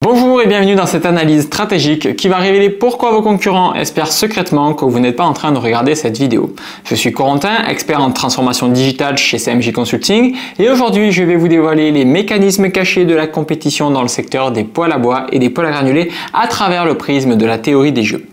Bonjour et bienvenue dans cette analyse stratégique qui va révéler pourquoi vos concurrents espèrent secrètement que vous n'êtes pas en train de regarder cette vidéo. Je suis Corentin, expert en transformation digitale chez CMJ Consulting et aujourd'hui je vais vous dévoiler les mécanismes cachés de la compétition dans le secteur des poêles à bois et des poêles à granulés à travers le prisme de la théorie des jeux.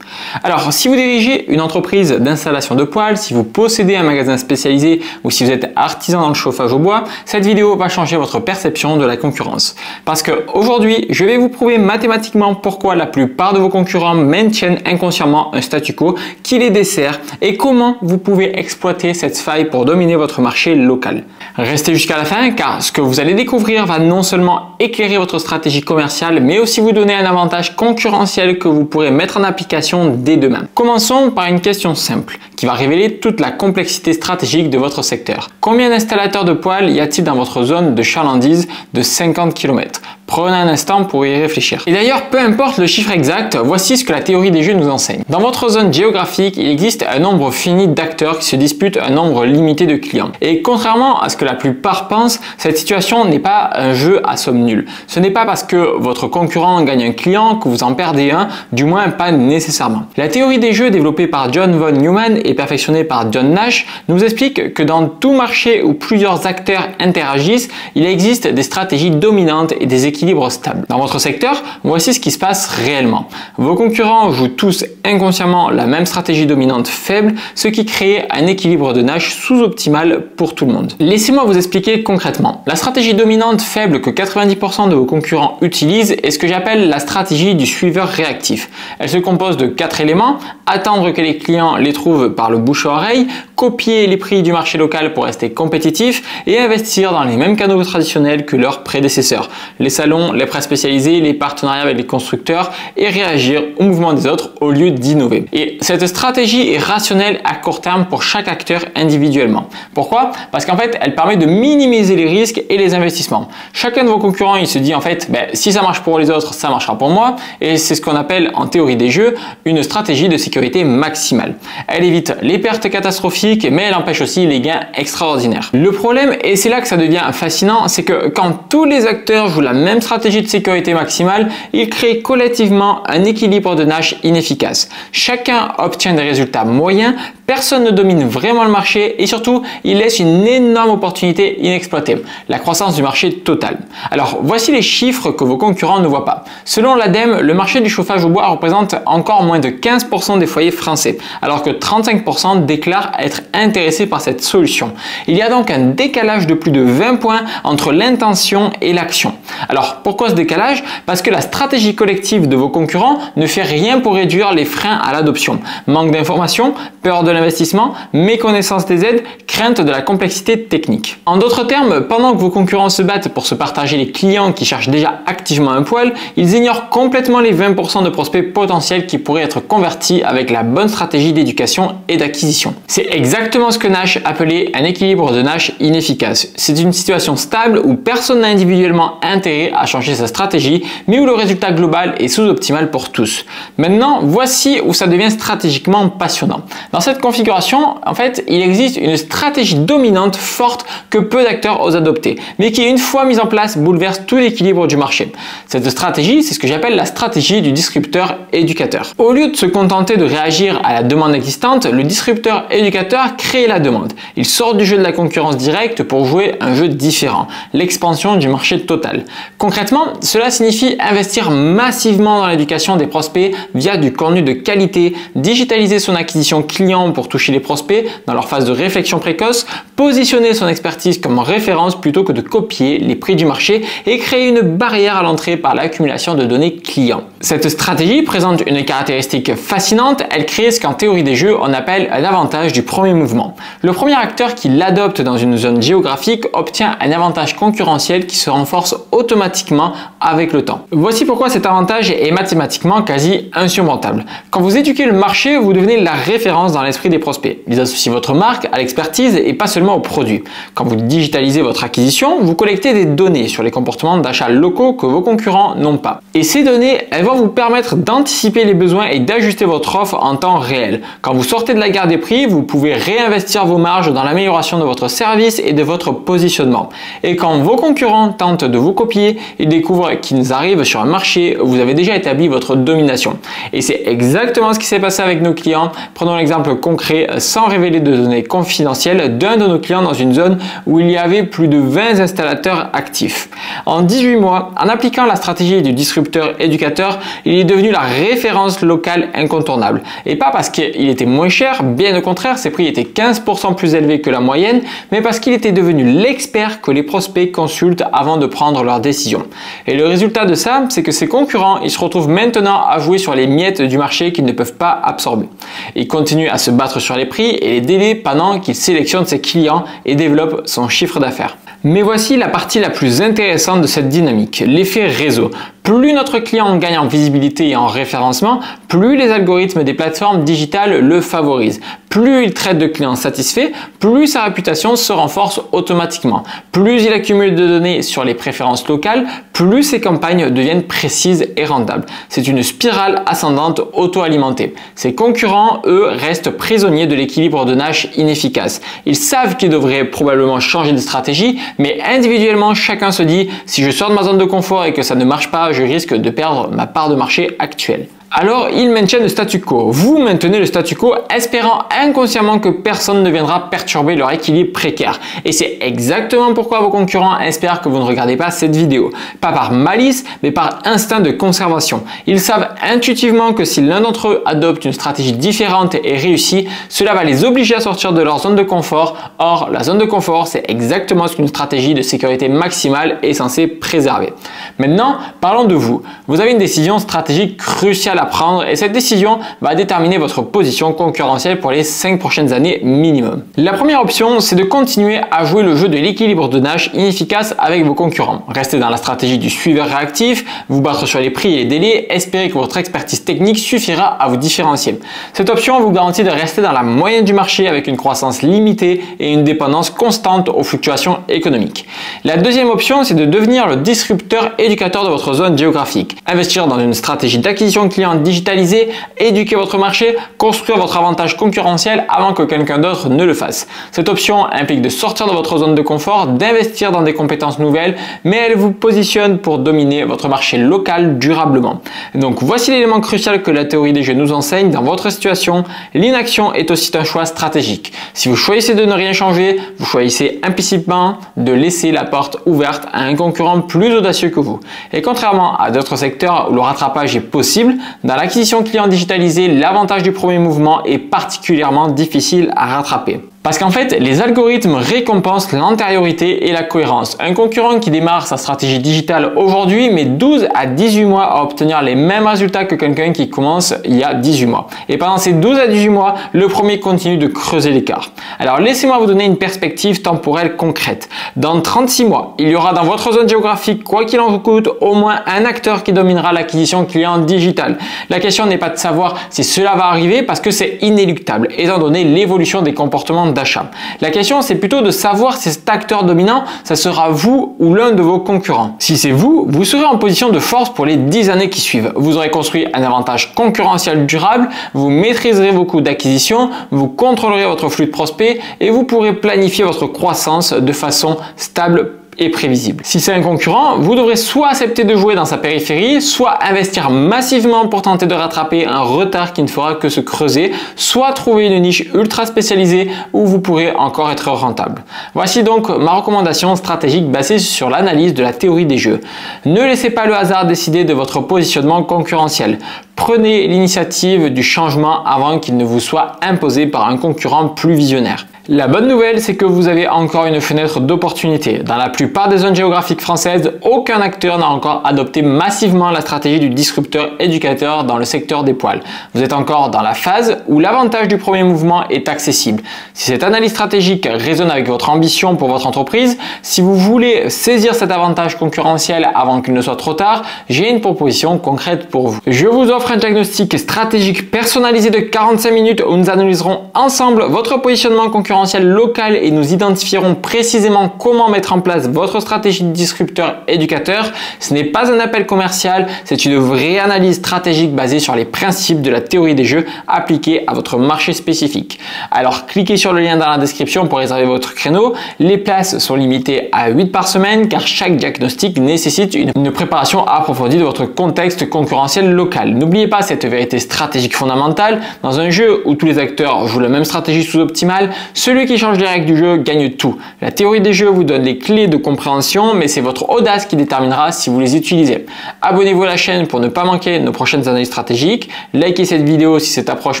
Alors si vous dirigez une entreprise d'installation de poêles, si vous possédez un magasin spécialisé ou si vous êtes artisan dans le chauffage au bois, cette vidéo va changer votre perception de la concurrence. Parce qu'aujourd'hui je vais vous prouver mathématiquement pourquoi la plupart de vos concurrents maintiennent inconsciemment un statu quo qui les dessert et comment vous pouvez exploiter cette faille pour dominer votre marché local. Restez jusqu'à la fin car ce que vous allez découvrir va non seulement éclairer votre stratégie commerciale mais aussi vous donner un avantage concurrentiel que vous pourrez mettre en application dès demain. Commençons par une question simple qui va révéler toute la complexité stratégique de votre secteur. Combien d'installateurs de poêles y a-t-il dans votre zone de chalandise de 50 km? Prenez un instant pour y réfléchir. Et d'ailleurs, peu importe le chiffre exact, voici ce que la théorie des jeux nous enseigne. Dans votre zone géographique, il existe un nombre fini d'acteurs qui se disputent un nombre limité de clients. Et contrairement à ce que la plupart pensent, cette situation n'est pas un jeu à somme nulle. Ce n'est pas parce que votre concurrent gagne un client que vous en perdez un, du moins pas nécessairement. La théorie des jeux développée par John von Neumann et perfectionnée par John Nash nous explique que dans tout marché où plusieurs acteurs interagissent, il existe des stratégies dominantes et des équilibres stables. Dans votre secteur, voici ce qui se passe réellement. Vos concurrents jouent tous inconsciemment la même stratégie dominante faible, ce qui crée un équilibre de Nash sous-optimal pour tout le monde. Laissez-moi vous expliquer concrètement. La stratégie dominante faible que 90% de vos concurrents utilisent est ce que j'appelle la stratégie du suiveur réactif. Elle se compose de 4 éléments: attendre que les clients les trouvent par le bouche à oreille, copier les prix du marché local pour rester compétitif et investir dans les mêmes canaux traditionnels que leurs prédécesseurs, les salons, les presse spécialisés, les partenariats avec les constructeurs et réagir au mouvement des autres au lieu d'innover. Et cette stratégie est rationnelle à court terme pour chaque acteur individuellement. Pourquoi? Parce qu'en fait, elle permet de minimiser les risques et les investissements. Chacun de vos concurrents, il se dit en fait, si ça marche pour les autres, ça marchera pour moi. Et c'est ce qu'on appelle en théorie des jeux une stratégie de sécurité maximale. Elle évite les pertes catastrophiques, mais elle empêche aussi les gains extraordinaires. Le problème, et c'est là que ça devient fascinant, c'est que quand tous les acteurs jouent la même stratégie de sécurité maximale, ils créent collectivement un équilibre de Nash inefficace. Chacun obtient des résultats moyens, personne ne domine vraiment le marché et surtout, il laisse une énorme opportunité inexploitée, la croissance du marché total. Alors, voici les chiffres que vos concurrents ne voient pas. Selon l'ADEME, le marché du chauffage au bois représente encore moins de 15% des foyers français, alors que 35% déclarent être intéressés par cette solution. Il y a donc un décalage de plus de 20 points entre l'intention et l'action. Alors, pourquoi ce décalage? Parce que la stratégie collective de vos concurrents ne fait rien pour réduire les freins à l'adoption. Manque d'informations, peur de l'investissement, méconnaissance des aides, crainte de la complexité technique. En d'autres termes, pendant que vos concurrents se battent pour se partager les clients qui cherchent déjà activement un poêle, ils ignorent complètement les 20% de prospects potentiels qui pourraient être convertis avec la bonne stratégie d'éducation et d'acquisition. C'est exactement ce que Nash appelait un équilibre de Nash inefficace. C'est une situation stable où personne n'a individuellement intérêt à changer sa stratégie, mais où le résultat global est sous-optimal pour tous. Maintenant, voici où ça devient stratégiquement passionnant. Dans cette configuration, en fait, il existe une stratégie dominante forte que peu d'acteurs osent adopter, mais qui, une fois mise en place, bouleverse tout l'équilibre du marché. Cette stratégie, c'est ce que j'appelle la stratégie du disrupteur éducateur. Au lieu de se contenter de réagir à la demande existante, le disrupteur éducateur crée la demande. Il sort du jeu de la concurrence directe pour jouer un jeu différent, l'expansion du marché total. Concrètement, cela signifie investir massivement dans l'éducation des prospects via du contenu de qualité, digitaliser son acquisition client pour toucher les prospects dans leur phase de réflexion précoce, positionner son expertise comme référence plutôt que de copier les prix du marché et créer une barrière à l'entrée par l'accumulation de données clients. Cette stratégie présente une caractéristique fascinante, elle crée ce qu'en théorie des jeux on appelle l'avantage du premier mouvement. Le premier acteur qui l'adopte dans une zone géographique obtient un avantage concurrentiel qui se renforce automatiquement avec le temps. Voici pourquoi cet avantage est mathématiquement quasi insurmontable. Quand vous éduquez le marché, vous devenez la référence dans l'esprit l'esprit des prospects. Ils associent votre marque à l'expertise et pas seulement au produit. Quand vous digitalisez votre acquisition, vous collectez des données sur les comportements d'achat locaux que vos concurrents n'ont pas. Et ces données, elles vont vous permettre d'anticiper les besoins et d'ajuster votre offre en temps réel. Quand vous sortez de la guerre des prix, vous pouvez réinvestir vos marges dans l'amélioration de votre service et de votre positionnement. Et quand vos concurrents tentent de vous copier, ils découvrent qu'ils arrivent sur un marché où vous avez déjà établi votre domination. Et c'est exactement ce qui s'est passé avec nos clients. Prenons l'exemple concret, sans révéler de données confidentielles, d'un de nos clients dans une zone où il y avait plus de 20 installateurs actifs. En 18 mois, en appliquant la stratégie du disrupteur éducateur, il est devenu la référence locale incontournable. Et pas parce qu'il était moins cher, bien au contraire, ses prix étaient 15% plus élevés que la moyenne, mais parce qu'il était devenu l'expert que les prospects consultent avant de prendre leurs décisions. Et le résultat de ça, c'est que ses concurrents, ils se retrouvent maintenant à jouer sur les miettes du marché qu'ils ne peuvent pas absorber. Il continue à se battre sur les prix et les délais pendant qu'il sélectionne ses clients et développe son chiffre d'affaires. Mais voici la partie la plus intéressante de cette dynamique, l'effet réseau. Plus notre client gagne en visibilité et en référencement, plus les algorithmes des plateformes digitales le favorisent. Plus il traite de clients satisfaits, plus sa réputation se renforce automatiquement. Plus il accumule de données sur les préférences locales, plus ses campagnes deviennent précises et rendables. C'est une spirale ascendante auto-alimentée. Ses concurrents, eux, restent prisonniers de l'équilibre de Nash inefficace. Ils savent qu'ils devraient probablement changer de stratégie, mais individuellement, chacun se dit « si je sors de ma zone de confort et que ça ne marche pas, je risque de perdre ma part de marché actuelle ». Alors, ils maintiennent le statu quo. Vous maintenez le statu quo, espérant inconsciemment que personne ne viendra perturber leur équilibre précaire. Et c'est exactement pourquoi vos concurrents espèrent que vous ne regardez pas cette vidéo. Pas par malice, mais par instinct de conservation. Ils savent intuitivement que si l'un d'entre eux adopte une stratégie différente et réussit, cela va les obliger à sortir de leur zone de confort. Or, la zone de confort, c'est exactement ce qu'une stratégie de sécurité maximale est censée préserver. Maintenant, parlons de vous. Vous avez une décision stratégique cruciale à prendre et cette décision va déterminer votre position concurrentielle pour les 5 prochaines années minimum. La première option, c'est de continuer à jouer le jeu de l'équilibre de Nash inefficace avec vos concurrents. Restez dans la stratégie du suiveur réactif, vous battre sur les prix et les délais, espérez que votre expertise technique suffira à vous différencier. Cette option vous garantit de rester dans la moyenne du marché avec une croissance limitée et une dépendance constante aux fluctuations économiques. La deuxième option, c'est de devenir le disrupteur éducateur de votre zone géographique. Investir dans une stratégie d'acquisition client digitaliser, éduquer votre marché, construire votre avantage concurrentiel avant que quelqu'un d'autre ne le fasse. Cette option implique de sortir de votre zone de confort, d'investir dans des compétences nouvelles, mais elle vous positionne pour dominer votre marché local durablement. Donc voici l'élément crucial que la théorie des jeux nous enseigne dans votre situation. L'inaction est aussi un choix stratégique. Si vous choisissez de ne rien changer, vous choisissez implicitement de laisser la porte ouverte à un concurrent plus audacieux que vous. Et contrairement à d'autres secteurs où le rattrapage est possible, dans l'acquisition client digitalisée, l'avantage du premier mouvement est particulièrement difficile à rattraper. Parce qu'en fait, les algorithmes récompensent l'antériorité et la cohérence. Un concurrent qui démarre sa stratégie digitale aujourd'hui met 12 à 18 mois à obtenir les mêmes résultats que quelqu'un qui commence il y a 18 mois. Et pendant ces 12 à 18 mois, le premier continue de creuser l'écart. Alors laissez-moi vous donner une perspective temporelle concrète. Dans 36 mois, il y aura dans votre zone géographique, quoi qu'il en coûte, au moins un acteur qui dominera l'acquisition client digital. La question n'est pas de savoir si cela va arriver parce que c'est inéluctable, étant donné l'évolution des comportements d'achat. La question, c'est plutôt de savoir si cet acteur dominant, ça sera vous ou l'un de vos concurrents. Si c'est vous, vous serez en position de force pour les 10 années qui suivent. Vous aurez construit un avantage concurrentiel durable, vous maîtriserez vos coûts d'acquisition, vous contrôlerez votre flux de prospects et vous pourrez planifier votre croissance de façon stable et prévisible. Si c'est un concurrent, vous devrez soit accepter de jouer dans sa périphérie, soit investir massivement pour tenter de rattraper un retard qui ne fera que se creuser, soit trouver une niche ultra spécialisée où vous pourrez encore être rentable. Voici donc ma recommandation stratégique basée sur l'analyse de la théorie des jeux. Ne laissez pas le hasard décider de votre positionnement concurrentiel. Prenez l'initiative du changement avant qu'il ne vous soit imposé par un concurrent plus visionnaire. La bonne nouvelle, c'est que vous avez encore une fenêtre d'opportunité. Dans la plupart des zones géographiques françaises, aucun acteur n'a encore adopté massivement la stratégie du disrupteur éducateur dans le secteur des poils. Vous êtes encore dans la phase où l'avantage du premier mouvement est accessible. Si cette analyse stratégique résonne avec votre ambition pour votre entreprise, si vous voulez saisir cet avantage concurrentiel avant qu'il ne soit trop tard, j'ai une proposition concrète pour vous. Je vous offre un diagnostic stratégique personnalisé de 45 minutes où nous analyserons ensemble votre positionnement concurrentiel local et nous identifierons précisément comment mettre en place votre stratégie de disrupteur éducateur. Ce n'est pas un appel commercial, c'est une vraie analyse stratégique basée sur les principes de la théorie des jeux appliqués à votre marché spécifique. Alors cliquez sur le lien dans la description pour réserver votre créneau. Les places sont limitées à 8 par semaine car chaque diagnostic nécessite une préparation approfondie de votre contexte concurrentiel local. N'oubliez pas cette vérité stratégique fondamentale. Dans un jeu où tous les acteurs jouent la même stratégie sous-optimale, celui qui change les règles du jeu gagne tout. La théorie des jeux vous donne les clés de compréhension, mais c'est votre audace qui déterminera si vous les utilisez. Abonnez-vous à la chaîne pour ne pas manquer nos prochaines analyses stratégiques. Likez cette vidéo si cette approche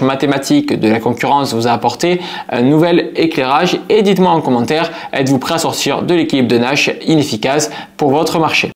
mathématique de la concurrence vous a apporté un nouvel éclairage et dites-moi en commentaire, êtes-vous prêt à sortir de l'équilibre de Nash inefficace pour votre marché?